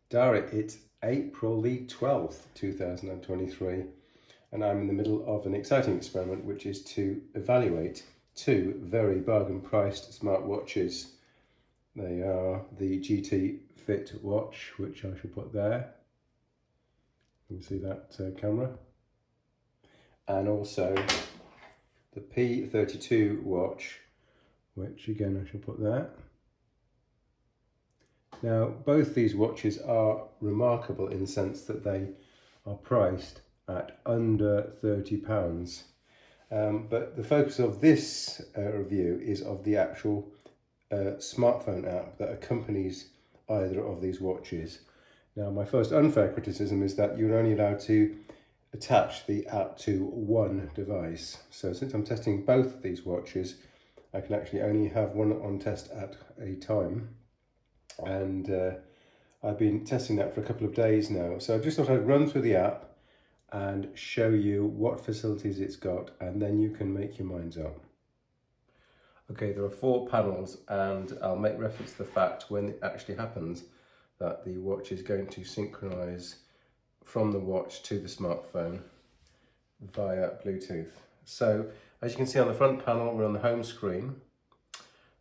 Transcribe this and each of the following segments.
Diary, it's April the 12th, 2023, and I'm in the middle of an exciting experiment, which is to evaluate two very bargain priced smartwatches. They are the GT Fit watch, which I shall put there. You can see that camera. And also the P32 watch, which again I shall put there. Now, both these watches are remarkable in the sense that they are priced at under £30. But the focus of this review is of the actual smartphone app that accompanies either of these watches. Now, my first unfair criticism is that you're only allowed to attach the app to one device. So since I'm testing both of these watches, I can actually only have one on test at a time. And I've been testing that for a couple of days now. So I just thought I'd run through the app and show you what facilities it's got, and then you can make your minds up. Okay, there are 4 panels, and I'll make reference to the fact when it actually happens that the watch is going to synchronize from the watch to the smartphone via Bluetooth. So as you can see on the front panel, we're on the home screen.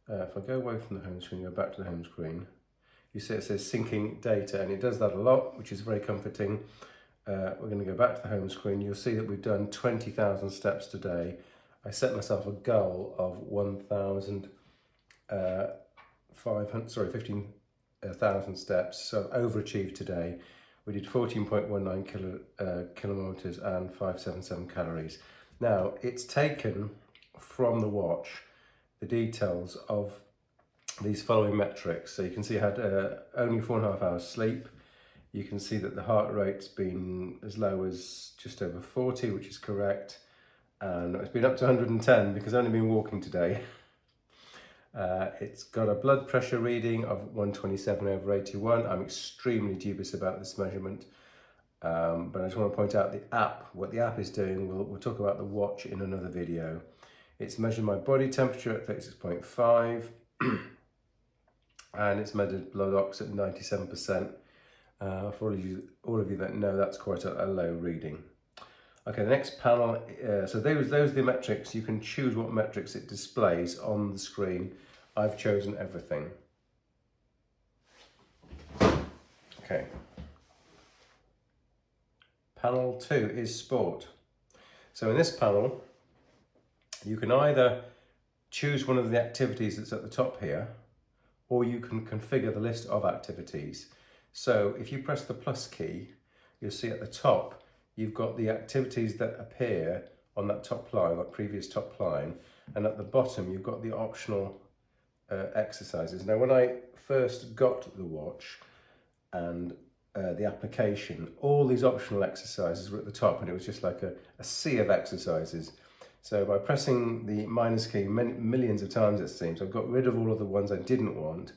If I go away from the home screen, go back to the home screen, you see it says syncing data, and it does that a lot, which is very comforting. We're going to go back to the home screen. You'll see that we've done 20,000 steps today. I set myself a goal of 15,000 steps, so I've overachieved today. We did 14.19 kilometers and 577 calories. Now, it's taken from the watch the details of these following metrics. So you can see I had only 4.5 hours sleep. You can see that the heart rate's been as low as just over 40, which is correct. And it's been up to 110 because I've only been walking today. It's got a blood pressure reading of 127/81. I'm extremely dubious about this measurement. But I just want to point out the app, what the app is doing. We'll talk about the watch in another video. It's measured my body temperature at 36.5. And it's measured blood ox at 97%. For all of you that know, that's quite a low reading. Okay, the next panel, so those are the metrics. You can choose what metrics it displays on the screen. I've chosen everything. Okay. Panel 2 is sport. So in this panel, you can either choose one of the activities that's at the top here, or you can configure the list of activities. So if you press the plus key, you'll see at the top, you've got the activities that appear on that top line, that previous top line, and at the bottom, you've got the optional exercises. Now, when I first got the watch and the application, all these optional exercises were at the top, and it was just like a sea of exercises. So by pressing the minus key millions of times, it seems, I've got rid of all of the ones I didn't want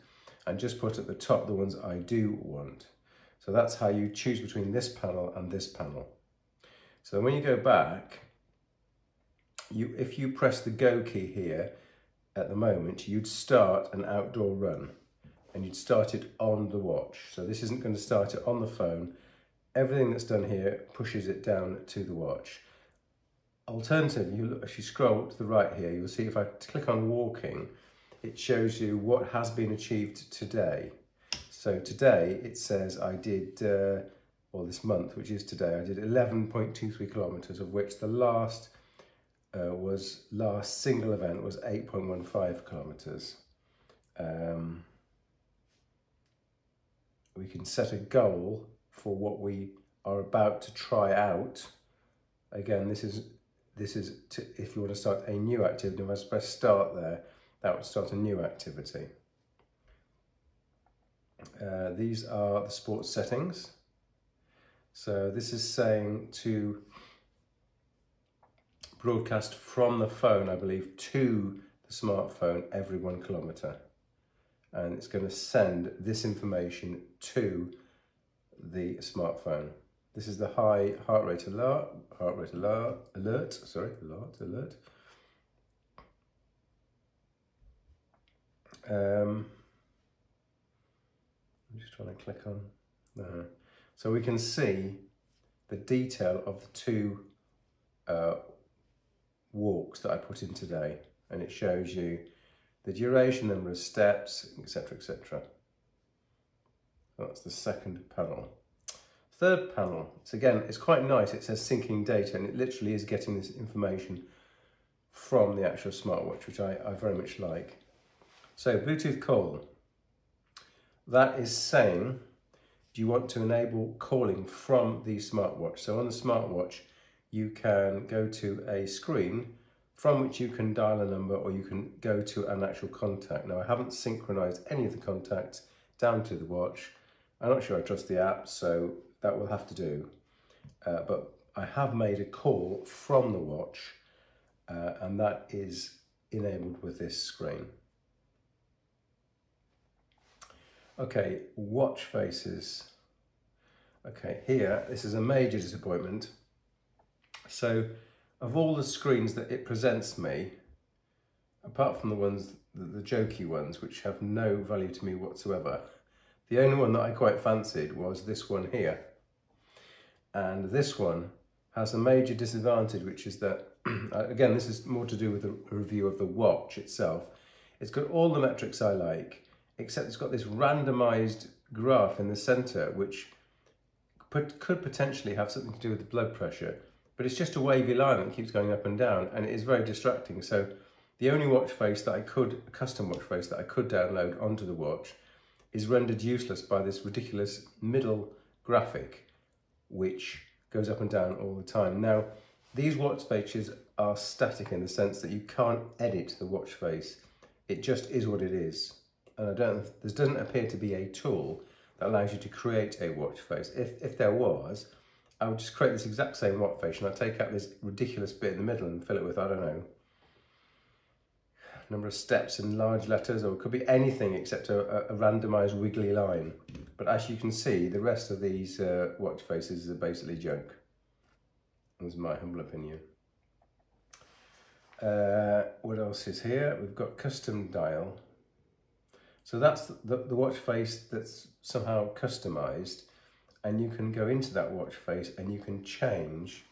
and just put at the top the ones I do want. So that's how you choose between this panel and this panel. So when you go back, if you press the go key here at the moment, you'd start an outdoor run and you'd start it on the watch. So this isn't going to start it on the phone. Everything that's done here pushes it down to the watch. Alternatively, if you scroll to the right here, you'll see if I click on walking, it shows you what has been achieved today. So today it says I did, or this month, which is today, I did 11.23 kilometers, of which the last single event was 8.15 kilometers. We can set a goal for what we are about to try out. Again, this is if you want to start a new activity. If I press start there, that would start a new activity. These are the sports settings. So this is saying to broadcast from the phone, I believe, to the smartphone every 1 kilometer. And it's going to send this information to the smartphone. This is the high heart rate alert. I'm just trying to click on So we can see the detail of the two walks that I put in today, and it shows you the duration, number of steps, etc, etc. That's the second panel. Third panel, so again, it's quite nice. It says syncing data, and it literally is getting this information from the actual smartwatch, which I very much like. So Bluetooth call, that is saying, do you want to enable calling from the smartwatch? So on the smartwatch, you can go to a screen from which you can dial a number, or you can go to an actual contact. Now, I haven't synchronized any of the contacts down to the watch. I'm not sure I trust the app, so that will have to do. But I have made a call from the watch, and that is enabled with this screen. Okay, watch faces. Okay, here, this is a major disappointment. So, of all the screens that it presents me, apart from the ones, the jokey ones, which have no value to me whatsoever, the only one that I quite fancied was this one here. And this one has a major disadvantage, which is that, again, this is more to do with the review of the watch itself. It's got all the metrics I like, except it's got this randomized graph in the center, which could potentially have something to do with the blood pressure, but it's just a wavy line that keeps going up and down, and it is very distracting. So the only watch face that I could, a custom watch face that I could download onto the watch, is rendered useless by this ridiculous middle graphic, which goes up and down all the time. Now, these watch faces are static in the sense that you can't edit the watch face. It just is what it is. And there doesn't appear to be a tool that allows you to create a watch face. If there was, I would just create this exact same watch face, and I'd take out this ridiculous bit in the middle and fill it with, I don't know, number of steps in large letters, or it could be anything except a randomized wiggly line. But as you can see, the rest of these watch faces are basically junk. That's my humble opinion. What else is here? We've got custom dial. So that's the watch face that's somehow customized, and you can go into that watch face and you can change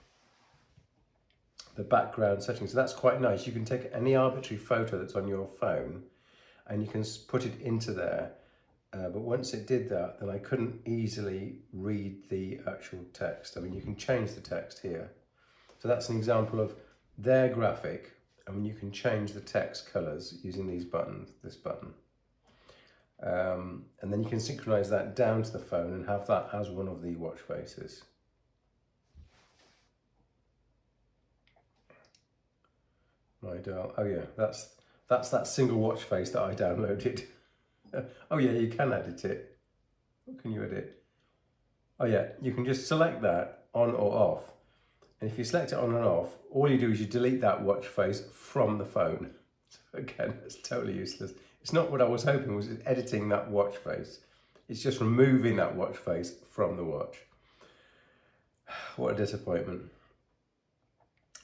the background settings. So that's quite nice. You can take any arbitrary photo that's on your phone and you can put it into there. But once it did that, then I couldn't easily read the actual text. I mean, you can change the text here. So that's an example of their graphic. I mean, you can change the text colors using these buttons, this button. And then you can synchronize that down to the phone and have that as one of the watch faces. My dial. Oh yeah, that's that single watch face that I downloaded. Oh yeah, you can edit it. What can you edit? Oh yeah, you can just select that on or off. And if you select it on and off, all you do is you delete that watch face from the phone. So again, it's totally useless. It's not what I was hoping, was editing that watch face. It's just removing that watch face from the watch. What a disappointment.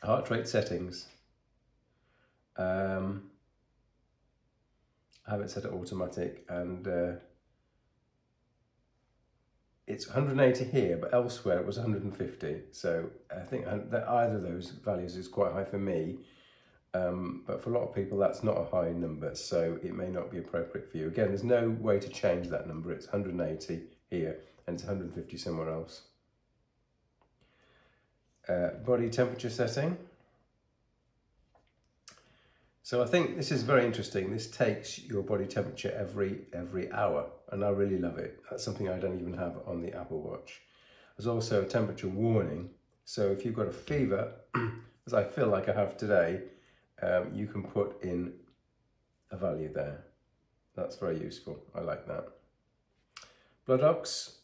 Heart rate settings. I have it set at automatic, and it's 180 here, but elsewhere it was 150. So I think that either of those values is quite high for me. But for a lot of people, that's not a high number, so it may not be appropriate for you. Again, there's no way to change that number. It's 180 here, and it's 150 somewhere else. Body temperature setting. So I think this is very interesting. This takes your body temperature every hour, and I really love it. That's something I don't even have on the Apple Watch. There's also a temperature warning. So if you've got a fever, as I feel like I have today, you can put in a value there. That's very useful. I like that. Blood ox.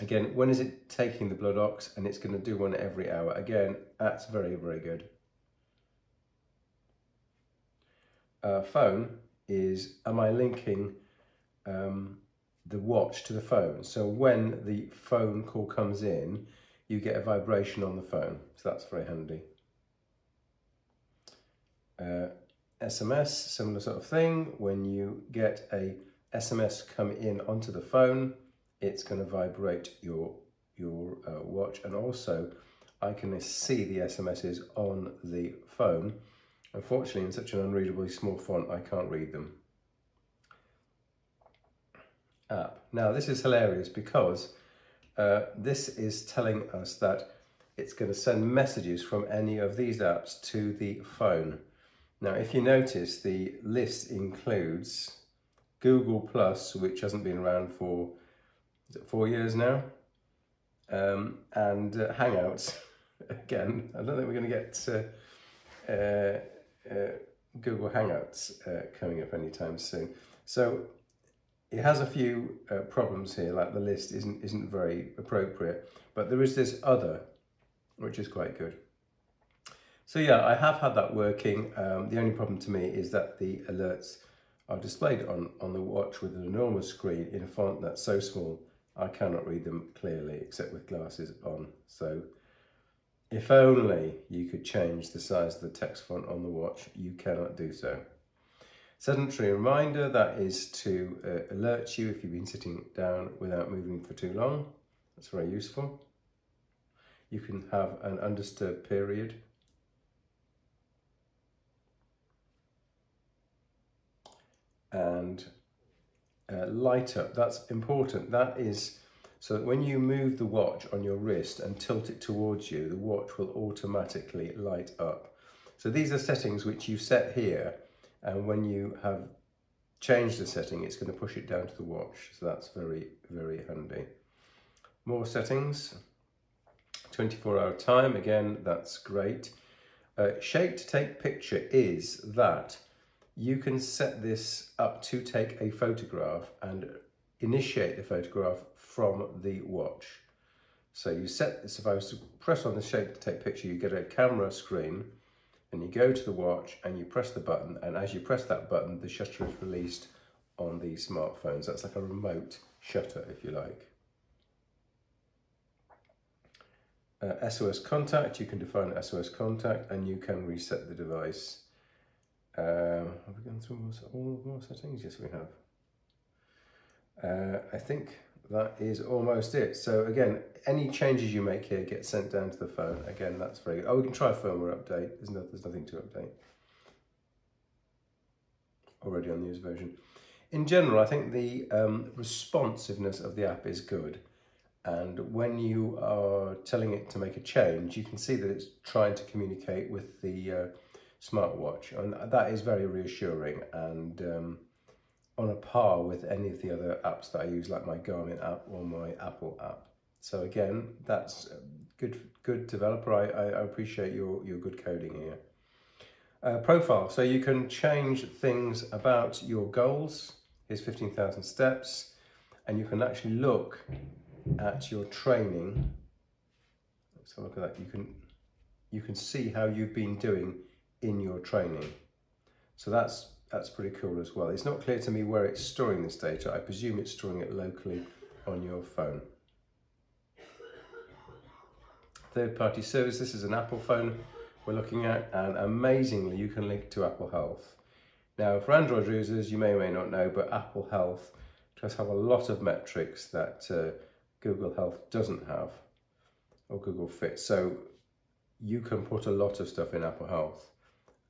Again, when is it taking the blood ox? And it's going to do one every hour. Again, that's very, very good. Phone is, am I linking the watch to the phone? So when the phone call comes in, you get a vibration on the phone. So that's very handy. SMS, similar sort of thing. When you get a SMS come in onto the phone, it's going to vibrate your watch, and also I can see the SMSs on the phone. Unfortunately, in such an unreadably small font, I can't read them. App. Now this is hilarious because this is telling us that it's going to send messages from any of these apps to the phone. Now if you notice, the list includes Google Plus, which hasn't been around for, is it 4 years now? And Hangouts. Again, I don't think we're going to get Google Hangouts coming up anytime soon. So it has a few problems here, like the list isn't very appropriate, but there is this other, which is quite good. So yeah, I have had that working. The only problem to me is that the alerts are displayed on the watch with an enormous screen in a font that's so small I cannot read them clearly except with glasses on. So if only you could change the size of the text font on the watch, you cannot do so. Sedentary reminder, that is to alert you if you've been sitting down without moving for too long. That's very useful. You can have an undisturbed period. And light up, that's important. That is so that when you move the watch on your wrist and tilt it towards you, the watch will automatically light up. So these are settings which you set here, and when you have changed the setting, it's going to push it down to the watch. So that's very, very handy. More settings. 24-hour time, again, that's great. Shape to take picture is that you can set this up to take a photograph and initiate the photograph from the watch. So you set this, if I was to press on the shape to take picture, you get a camera screen and you go to the watch and you press the button, and as you press that button, the shutter is released on the smartphones. That's like a remote shutter, if you like. SOS contact, you can define SOS contact and you can reset the device. Have we gone through all more settings? Yes, we have. I think that is almost it. So again, any changes you make here get sent down to the phone. Again, that's very good. Oh, we can try a firmware update. There's nothing to update. Already on the user version. In general, I think the responsiveness of the app is good. And when you are telling it to make a change, you can see that it's trying to communicate with the smartwatch, and that is very reassuring and on a par with any of the other apps that I use, like my Garmin app or my Apple app. So again, that's good developer. I appreciate your good coding here. Profile, so you can change things about your goals. Here's 15,000 steps, and you can actually look at your training. Let's have a look at that. You can see how you've been doing in your training. So that's pretty cool as well. It's not clear to me where it's storing this data. I presume it's storing it locally on your phone. Third-party service, this is an Apple phone we're looking at, and amazingly you can link to Apple Health. Now for Android users, you may or may not know, but Apple Health does have a lot of metrics that Google Health doesn't have, or Google Fit. So you can put a lot of stuff in Apple Health,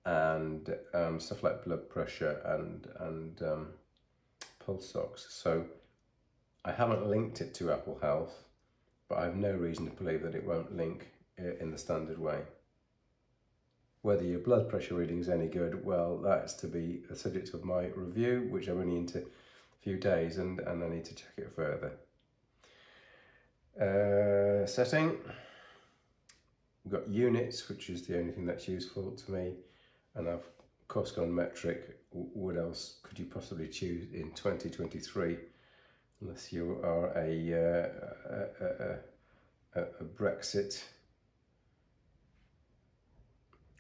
and stuff like blood pressure and pulse ox. So I haven't linked it to Apple Health, but I have no reason to believe that it won't link in the standard way. Whether your blood pressure reading is any good, well, that's to be a subject of my review, which I'm only into a few days, and I need to check it further. Setting. We've got units, which is the only thing that's useful to me, and I've of course gone metric. What else could you possibly choose in 2023, unless you are a Brexit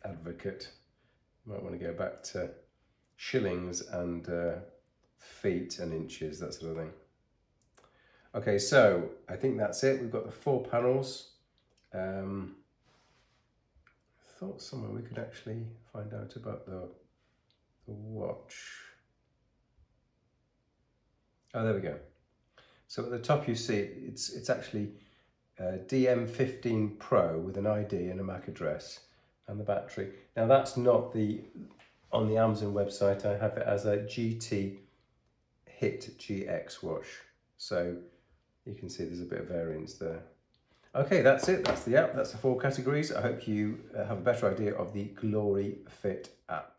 advocate? You might want to go back to shillings and feet and inches, that sort of thing. Okay, so I think that's it. We've got the 4 panels. Thought somewhere we could actually find out about the watch. Oh, there we go. So at the top you see it's actually DM15 Pro with an ID and a MAC address and the battery. Now that's not on the Amazon website. I have it as a GT Hit GX watch. So you can see there's a bit of variance there. Okay, that's it. That's the app. That's the 4 categories. I hope you have a better idea of the GloryFit app.